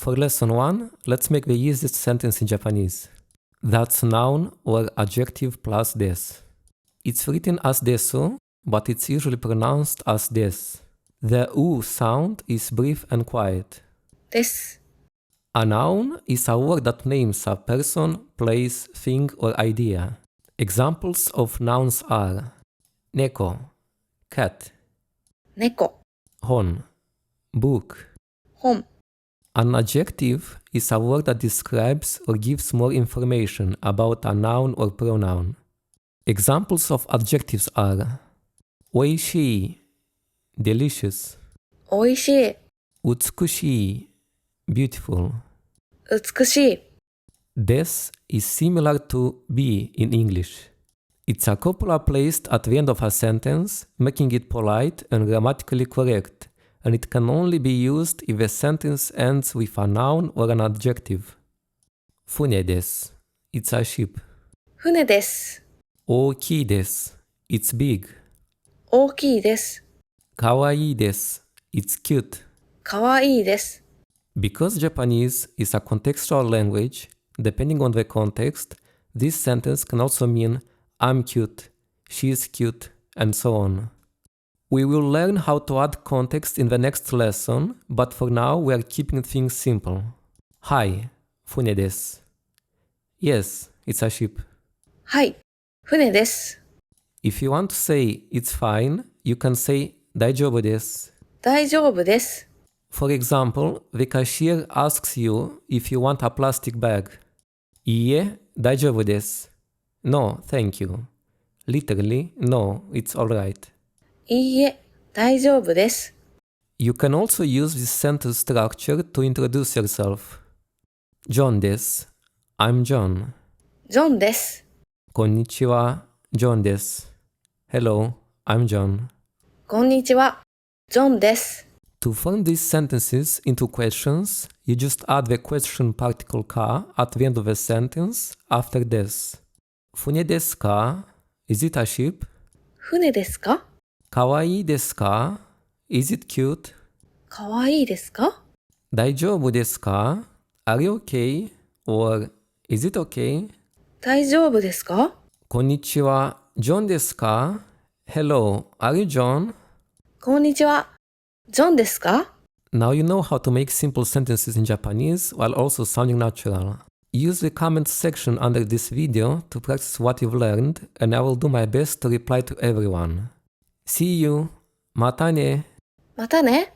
For lesson 1, let's make the easiest sentence in Japanese. That's noun or adjective plus des. It's written as desu, but it's usually pronounced as des. The u sound is brief and quiet. です。 A noun is a word that names a person, place, thing, or idea. Examples of nouns are neko, cat, 猫、 hon, book. 本、 An adjective is a word that describes or gives more information about a noun or pronoun. Examples of adjectives are oishii, delicious, おいしい、 utsukushii, beautiful. 美しい。 Des is similar to be in English. It's a copula placed at the end of a sentence, making it polite and grammatically correct, and it can only be used if the sentence ends with a noun or an adjective. Fune desu, it's a ship. 船です。 Ookii desu, it's big. 大きいです。 Kawaii desu, it's cute. かわいいです。 Because Japanese is a contextual language, depending on the context, this sentence can also mean I'm cute, she's cute, and so on. We will learn how to add context in the next lesson, but for now we are keeping things simple. Hi, fune desu. Yes, it's a ship. はい、船です。 If you want to say it's fine, you can say 大丈夫です. 大丈夫です。 For example, the cashier asks you if you want a plastic bag. いいえ、大丈夫です. No, thank you. Literally, no, it's alright. いいえ、大丈夫です。 You can also use this sentence structure to introduce yourself. John です. I'm John. ジョンです。 Konnichiwa, John です. Hello, I'm John. こんにちは。ジョンです。 To form these sentences into questions, you just add the question particle ka at the end of the sentence after des. Fune desu ka? Is it a ship? 船ですか？ Kawaii desu ka? Is it cute? かわいいですか？ Daijoubu desu ka? Are you okay? Or is it okay? 大丈夫ですか？ Konnichiwa, John desu ka? Hello, are you John? こんにちは。ジョンですか？ Now you know how to make simple sentences in Japanese while also sounding natural. Use the comments section under this video to practice what you've learned, and I will do my best to reply to everyone. See you! Mata ne! またね。